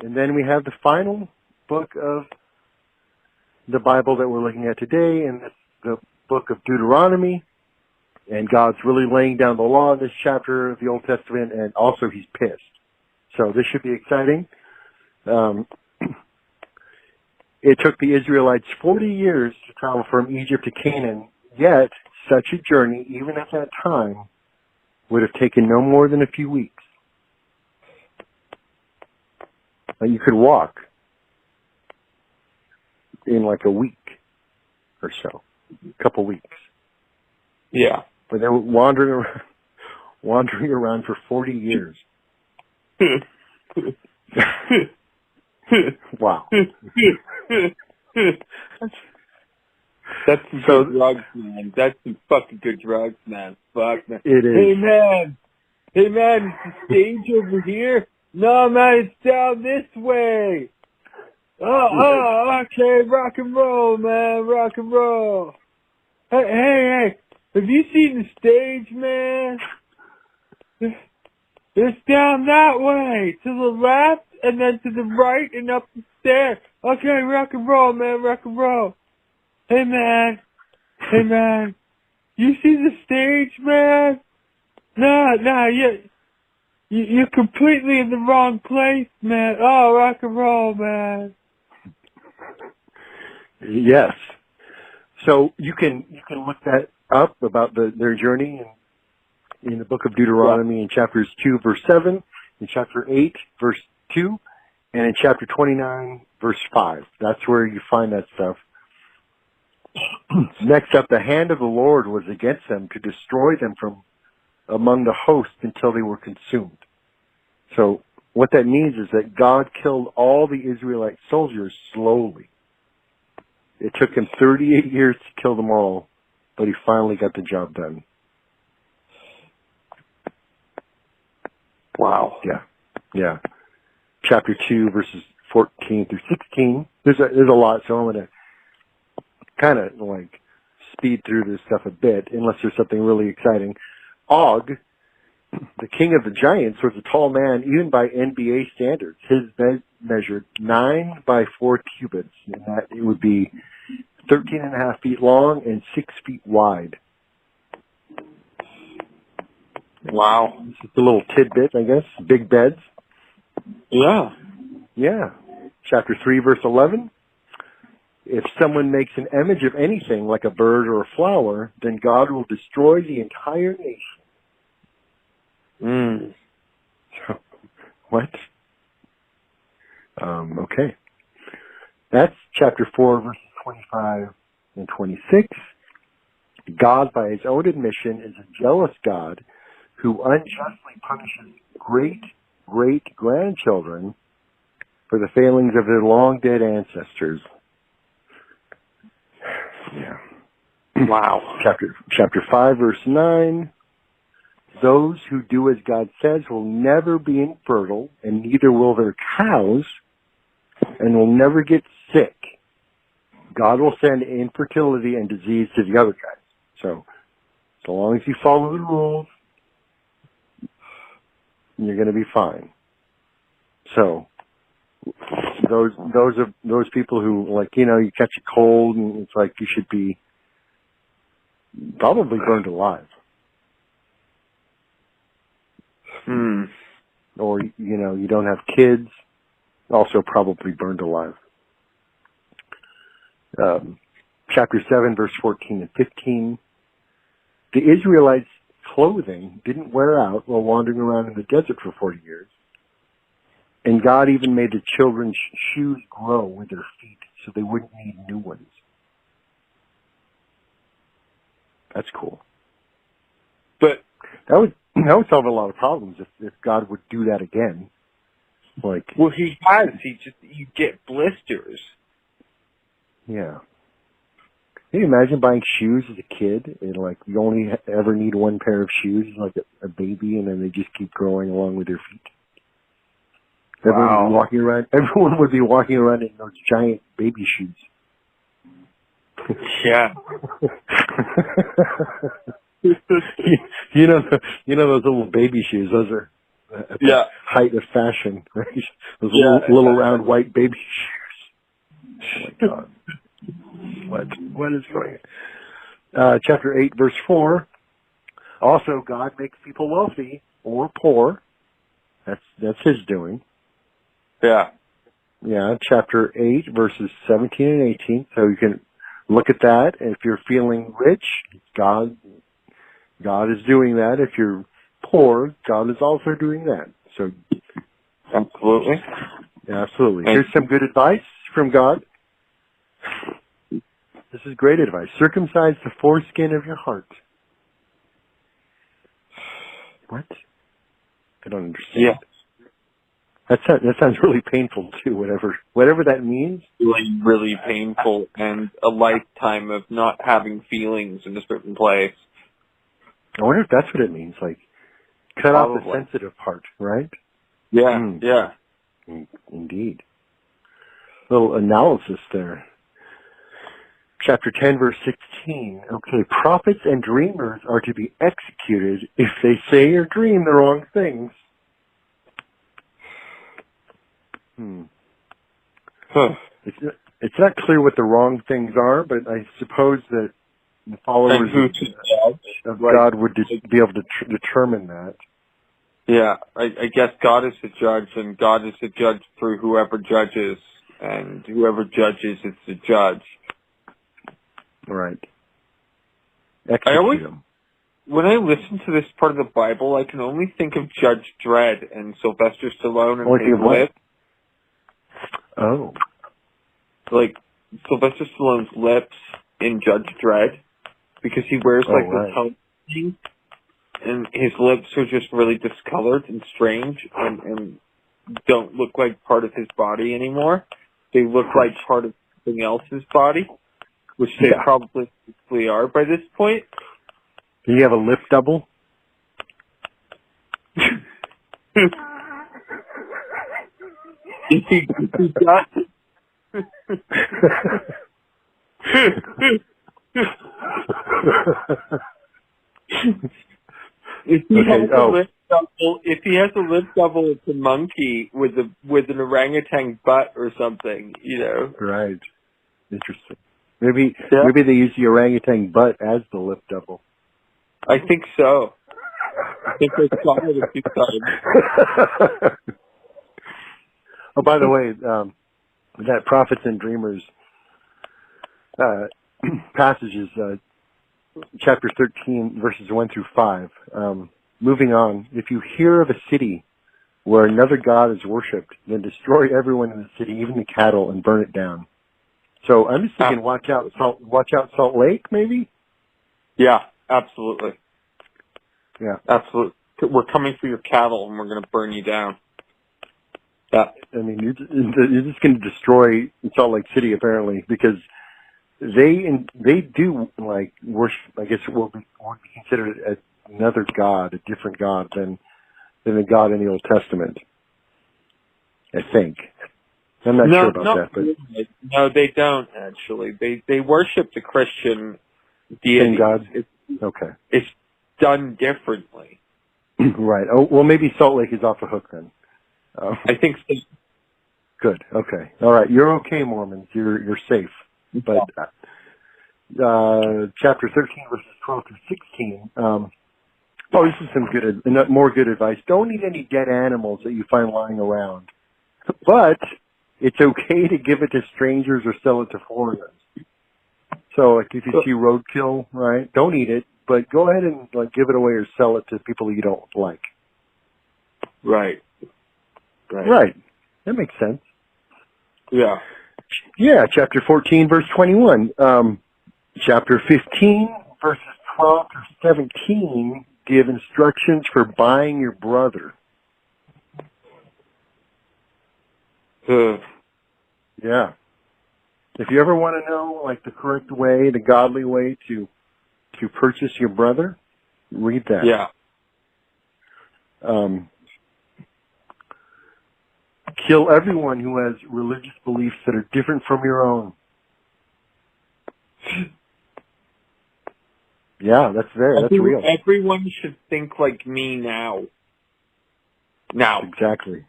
And then we have the final book of the Bible that we're looking at today, and that's the book of Deuteronomy. And God's really laying down the law in this chapter of the Old Testament, and also he's pissed. So this should be exciting. It took the Israelites 40 years to travel from Egypt to Canaan, yet such a journey, even at that time, would have taken no more than a few weeks. You could walk in like a week or so, a couple weeks. Yeah. But they were wandering around for 40 years. Wow. That's some good drugs, man. That's some fucking good drugs, man. Fuck, man. It is. Hey, man, is the stage over here? No, man, it's down this way. Oh, okay, rock and roll, man, rock and roll. Hey, have you seen the stage, man? It's down that way, to the left, and then to the right, and up the stairs. Okay, rock and roll, man, rock and roll. Hey, man, you see the stage, man? No, you're completely in the wrong place, man. Oh, rock and roll, man. Yes. So you can look that up about their journey in the book of Deuteronomy in chapters 2, verse 7, in chapter 8, verse 2, and in chapter 29, verse 5. That's where you find that stuff. Next up, the hand of the Lord was against them to destroy them from among the host until they were consumed. So what that means is that God killed all the Israelite soldiers slowly. It took him 38 years to kill them all, but he finally got the job done. Wow. Yeah. Chapter 2, verses 14 through 16. There's a lot, so I'm going to kind of like speed through this stuff a bit, unless there's something really exciting. Og, the king of the giants, was a tall man, even by NBA standards. His bed measured 9 by 4 cubits, and that it would be 13.5 feet long and 6 feet wide. Wow. It's just a little tidbit, I guess. Big beds. Yeah. Yeah. Chapter 3, verse 11. If someone makes an image of anything, like a bird or a flower, then God will destroy the entire nation. What? Okay. That's chapter 4, verses 25 and 26. God, by his own admission, is a jealous God who unjustly punishes great-grandchildren for the failings of their long-dead ancestors. Yeah. Wow. Chapter 5, verse 9. Those who do as God says will never be infertile, and neither will their cows, and will never get sick. God will send infertility and disease to the other guys. So long as you follow the rules, you're going to be fine. So those people who, like, you catch a cold and it's like you should be probably burned alive. Or, you don't have kids, also probably burned alive. Chapter 7, verse 14 and 15. The Israelites' clothing didn't wear out while wandering around in the desert for 40 years. And God even made the children's shoes grow with their feet so they wouldn't need new ones. That's cool. But that would solve a lot of problems if God would do that again. Well, he has. You get blisters. Yeah. Can you imagine buying shoes as a kid and you only ever need one pair of shoes, like a baby, and then they just keep growing along with your feet? Wow. Everyone would be walking around in those giant baby shoes. Yeah. you know those little baby shoes. at the height of fashion, right? Those little round white baby shoes. Oh my God. What is going on? Chapter 8, verse 4. Also, God makes people wealthy or poor. That's his doing. Yeah. Yeah, chapter 8, verses 17 and 18. So you can look at that. If you're feeling rich, God is doing that. If you're poor, God is also doing that. So, absolutely. Yeah, absolutely. Here's some good advice from God. This is great advice. Circumcise the foreskin of your heart. What? I don't understand. Yeah. That sounds really painful too. Whatever that means. Really, really painful, and a lifetime of not having feelings in a certain place. I wonder if that's what it means. Like, cut off the sensitive part, right? Yeah, yeah. Indeed. Little analysis there. Chapter 10, verse 16. Okay, prophets and dreamers are to be executed if they say or dream the wrong things. Huh. It's not clear what the wrong things are, but I suppose that the followers of God would be able to determine that. Yeah, I guess God is the judge, and God is the judge through whoever judges, and whoever judges is the judge. Right. Execute them. When I listen to this part of the Bible, I can only think of Judge Dredd and Sylvester Stallone and his lips. Oh. Like, Sylvester Stallone's lips in Judge Dredd, because he wears, this helmet thing, and his lips are just really discolored and strange, and don't look like part of his body anymore. They look like part of something else's body, which they probably are by this point. Do you have a lip double? If he got... If he has a lip double, it's a monkey with an orangutan butt or something, you know. Right. Interesting. Maybe they use the orangutan butt as the lip double. I think so. I think they saw it a few times. Oh, by the way, that prophets and dreamers passage is chapter 13, verses 1 through 5. Moving on, if you hear of a city where another god is worshipped, then destroy everyone in the city, even the cattle, and burn it down. So I'm just thinking, watch out Salt Lake, maybe? Yeah, absolutely. Yeah, absolutely. We're coming for your cattle, and we're going to burn you down. Yeah, I mean, you're just going to destroy Salt Lake City, apparently, because they do worship. I guess what would be considered another god, a different god than the God in the Old Testament. I think. I'm not sure about that, but no, they don't actually. They worship the Christian deity. God. Okay. It's done differently. Right. Oh, well, maybe Salt Lake is off the hook then. I think so. Good. Okay. All right. You're okay, Mormons. You're safe. But chapter 13, verses 12 through 16. This is some more good advice. Don't eat any dead animals that you find lying around, but it's okay to give it to strangers or sell it to foreigners. So, if you see roadkill, right, don't eat it, but go ahead and give it away or sell it to people you don't like. Right. That makes sense. Yeah. Yeah, chapter 14, verse 21. Chapter 15, verses 12 through 17 give instructions for buying your brother. Yeah. If you ever want to know, the correct way, the godly way to purchase your brother, read that. Yeah. Kill everyone who has religious beliefs that are different from your own. Yeah, that's real. Everyone should think like me now. now. Exactly.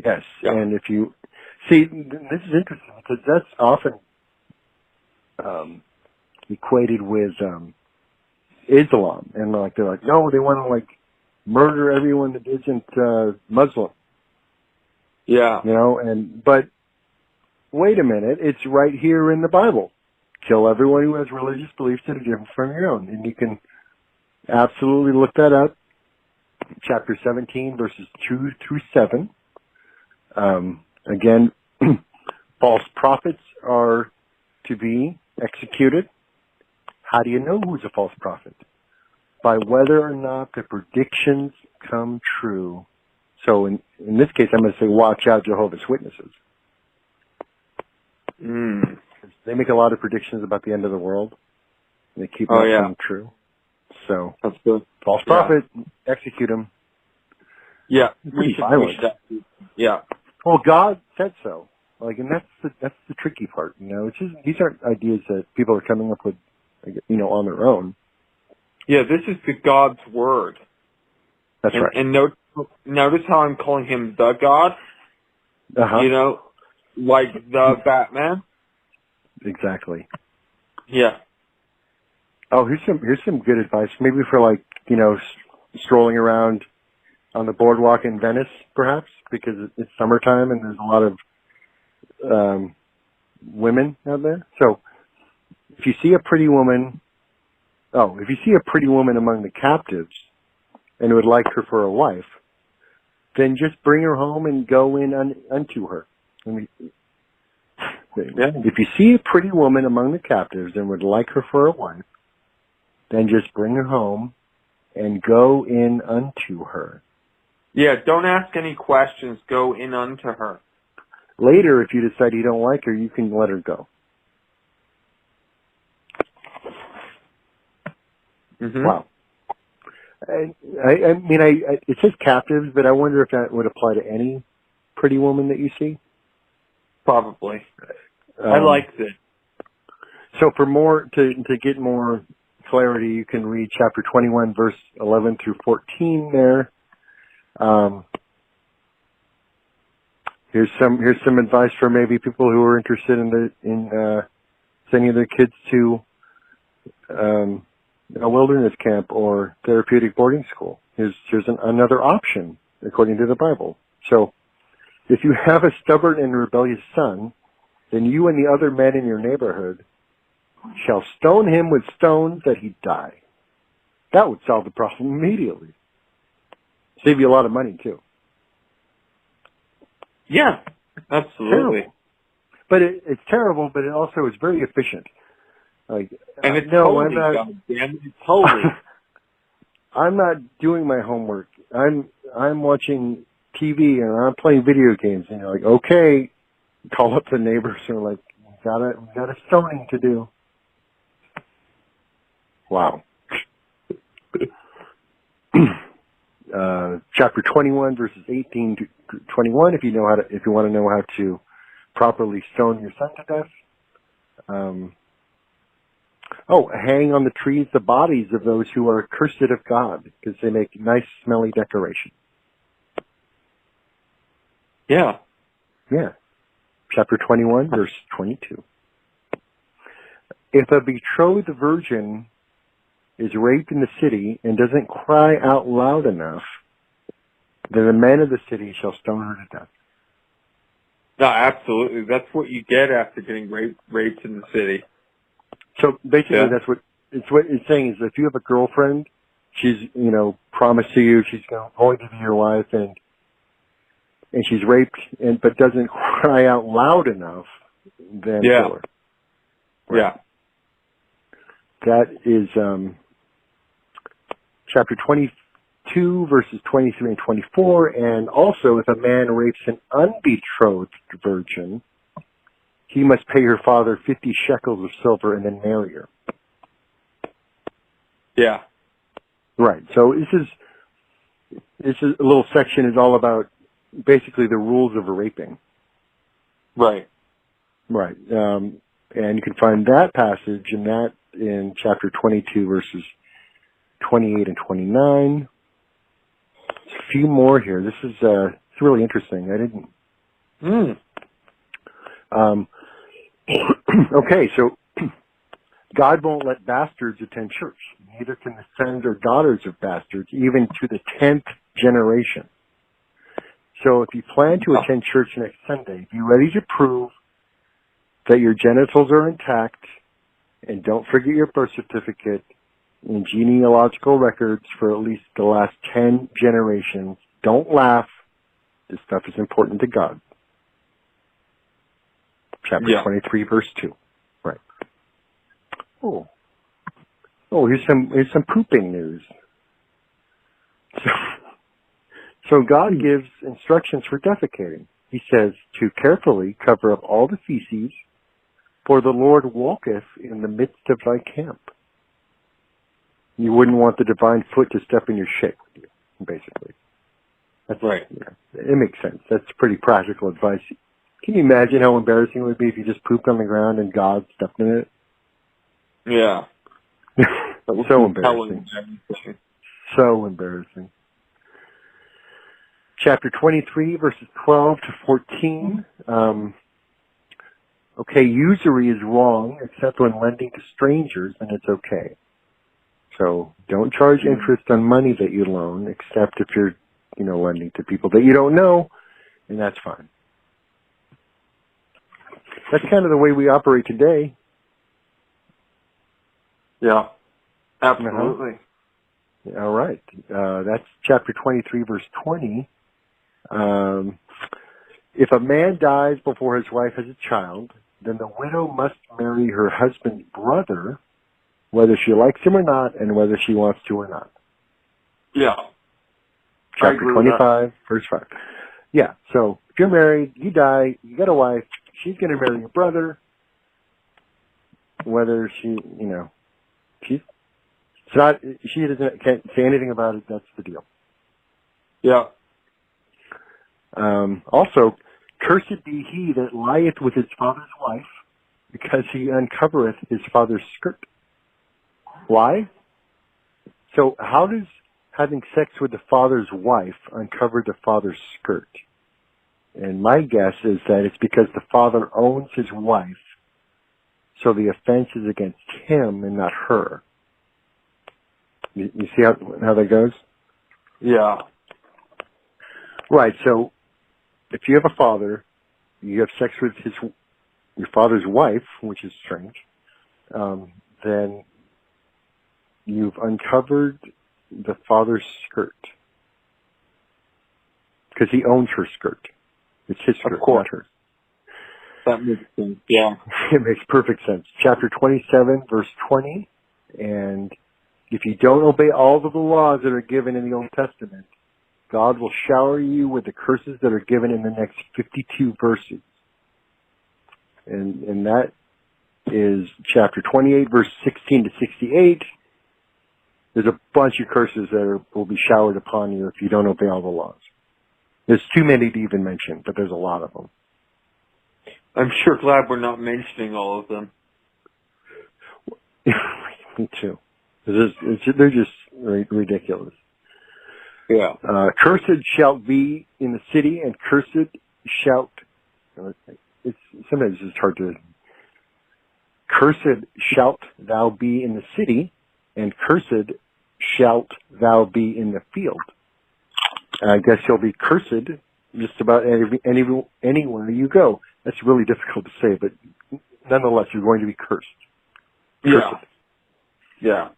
Yes. Yeah. And if you see, this is interesting because that's often equated with Islam, and like they're like, no, they want to like murder everyone that isn't Muslim. Yeah. You know, but wait a minute, it's right here in the Bible. Kill everyone who has religious beliefs that are different from your own, and you can absolutely look that up. Chapter 17, verses 2 through 7. Again, false prophets are to be executed. How do you know who's a false prophet? By whether or not the predictions come true. So in this case, I'm going to say, watch out, Jehovah's Witnesses. They make a lot of predictions about the end of the world. And they keep them coming true. So, that's good. False prophet, execute them. Yeah, we should. Yeah. Well, God said so. Like, and that's the tricky part. You know, it's just, these aren't ideas that people are coming up with, you know, on their own. Yeah, this is the God's word. That's right. And notice how I'm calling him the God. You know, like the Batman. Exactly. Yeah. Oh, here's some good advice. Maybe for like, you know, strolling around on the boardwalk in Venice, perhaps, because it's summertime and there's a lot of women out there. So if you see a pretty woman among the captives and would like her for a wife, then just bring her home and go in unto her. If you see a pretty woman among the captives and would like her for a wife, then just bring her home and go in unto her. Yeah, don't ask any questions. Go in unto her. Later, if you decide you don't like her, you can let her go. Mm-hmm. Wow. I mean, it says captives, but I wonder if that would apply to any pretty woman that you see. Probably. I liked it. So for more, to get more clarity, you can read chapter 21, verse 11 through 14 there. Here's some advice for maybe people who are interested in sending their kids to a wilderness camp or therapeutic boarding school. Here's another option according to the Bible. So if you have a stubborn and rebellious son, then you and the other men in your neighborhood shall stone him with stones that he die. That would solve the problem immediately. Save you a lot of money too. Yeah, absolutely. Terrible. But it's terrible, but it also is very efficient. Like, and it's no, holy, I'm not. God damn it, it's holy. I'm not doing my homework. I'm watching TV and I'm playing video games. And you're like, okay, call up the neighbors and we're like, we got a stoning to do. Wow. Chapter 21, verses 18 to 21. If you want to know how to properly stone your son to death. Hang on the trees the bodies of those who are cursed of God, because they make nice, smelly decoration. Yeah. Yeah. Chapter 21, verse 22. If a betrothed virgin is raped in the city and doesn't cry out loud enough, then the men of the city shall stone her to death. No, absolutely. That's what you get after getting raped in the city. So basically, that's what it's saying is, if you have a girlfriend, she's promised to you she's going to be your wife, and she's raped but doesn't cry out loud enough, then kill her. Right. Yeah. That is chapter 22, verses 23 and 24, and also if a man rapes an unbetrothed virgin, he must pay her father 50 shekels of silver and then marry her. Yeah. Right. So this is a little section is all about basically the rules of raping. Right. Right. And you can find that passage in chapter 22, verses 28 and 29. few more here. This is it's really interesting. I didn't. Okay, so God won't let bastards attend church. Neither can the sons or daughters of bastards, even to the 10th generation. So if you plan to attend church next Sunday, be ready to prove that your genitals are intact, and don't forget your birth certificate and genealogical records for at least the last 10 generations. Don't laugh. This stuff is important to God. Chapter 23, verse 2. Right. Oh, here's some pooping news. So God gives instructions for defecating. He says to carefully cover up all the feces, for the Lord walketh in the midst of thy camp. You wouldn't want the divine foot to step in your shit with you, basically. That's right. Yeah, it makes sense. That's pretty practical advice. Can you imagine how embarrassing it would be if you just pooped on the ground and God stepped in it? Yeah. So embarrassing. So embarrassing. Chapter 23, verses 12 to 14. Okay, usury is wrong, except when lending to strangers, and it's okay. So don't charge interest on money that you loan, except if you're, lending to people that you don't know, and that's fine. That's kind of the way we operate today. Yeah, absolutely. All right. That's chapter 23, verse 20. If a man dies before his wife has a child, then the widow must marry her husband's brother, whether she likes him or not, and whether she wants to or not. Yeah. Chapter 25, verse 5. Yeah, so if you're married, you die, you got a wife, she's going to marry your brother, whether she can't say anything about it, that's the deal. Yeah. Also, cursed be he that lieth with his father's wife, because he uncovereth his father's skirt. Why? So how does having sex with the father's wife uncover the father's skirt? And my guess is that it's because the father owns his wife, so the offense is against him and not her. You see how that goes? Yeah. Right, so if you have a father, you have sex with your father's wife, which is strange, then you've uncovered the father's skirt. Because he owns her skirt. It's his skirt, not hers. That makes sense, yeah. It makes perfect sense. Chapter 27, verse 20, and if you don't obey all of the laws that are given in the Old Testament, God will shower you with the curses that are given in the next 52 verses. And that is chapter 28, verse 16 to 68. There's a bunch of curses that will be showered upon you if you don't obey all the laws. There's too many to even mention, but there's a lot of them. I'm sure glad we're not mentioning all of them. Me too. They're just ridiculous. Yeah. Cursed shalt be in the city, and cursed shalt. Sometimes it's hard to. Cursed shalt thou be in the city, and cursed shalt thou be in the field. I guess you'll be cursed just about anywhere you go. That's really difficult to say, but nonetheless, you're going to be cursed. Cursed. Yeah.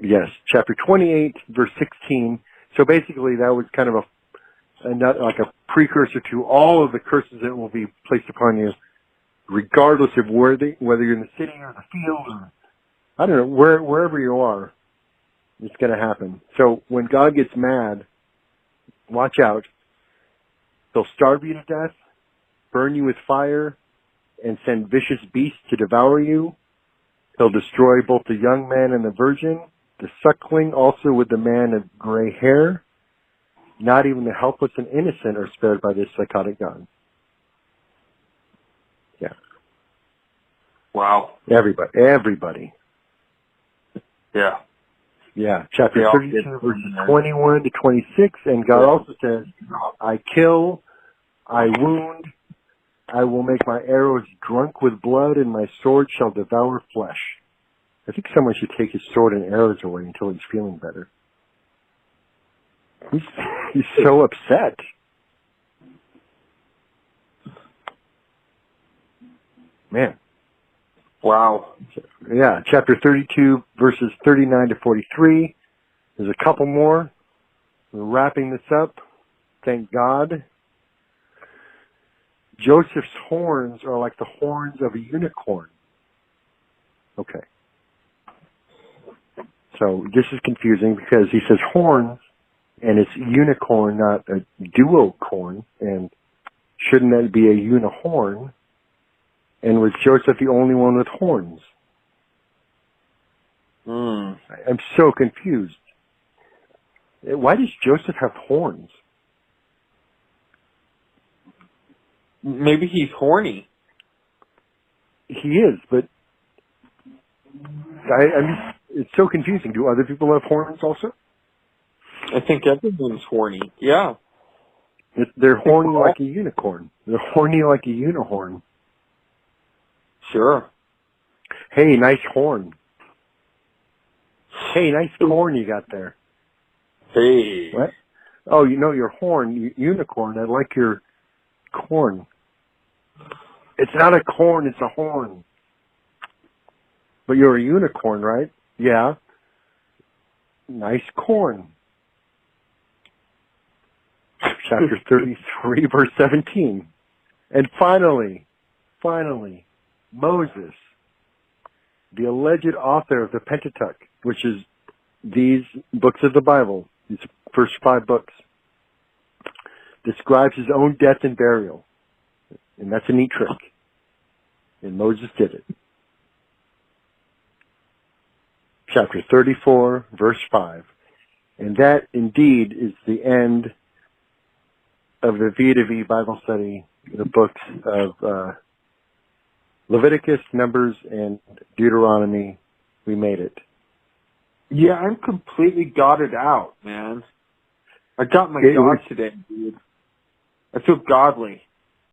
Yes. Chapter 28, verse 16. So basically, that was kind of like a precursor to all of the curses that will be placed upon you, regardless of whether you're in the city or the field or, I don't know, wherever you are, it's going to happen. So when God gets mad, watch out. He'll starve you to death, burn you with fire, and send vicious beasts to devour you. He'll destroy both the young man and the virgin, the suckling also with the man of gray hair. Not even the helpless and innocent are spared by this psychotic God. Yeah. Wow. Everybody. Yeah. Yeah, chapter They all 32, did. verses 21 to 26, and God also says, I kill, I wound, I will make my arrows drunk with blood, and my sword shall devour flesh. I think someone should take his sword and arrows away until he's feeling better. He's so upset. Man. Wow. Yeah, chapter 32, verses 39 to 43. There's a couple more. We're wrapping this up. Thank God. Joseph's horns are like the horns of a unicorn. Okay. So this is confusing because he says horns, and it's unicorn, not a duocorn. And shouldn't that be a unihorn? And was Joseph the only one with horns? I'm so confused. Why does Joseph have horns? Maybe he's horny. He is, but I mean, it's so confusing. Do other people have horns also? I think everyone's horny. Yeah. They're horny like a unicorn. They're horny like a unihorn. Sure. Hey, nice horn. Hey, nice corn you got there. Hey. What? Oh, you know your horn, unicorn. I like your corn. It's not a corn, it's a horn. But you're a unicorn, right? Yeah. Nice corn. Chapter 33, verse 17. And finally, Moses, the alleged author of the Pentateuch, which is these books of the Bible, these first 5 books, describes his own death and burial. And that's a neat trick. And Moses did it. Chapter 34, verse 5. And that indeed is the end of the V2V Bible study, the books of Leviticus, Numbers, and Deuteronomy. We made it. Yeah, I'm completely godded out, man. I got my God today, dude. I feel godly.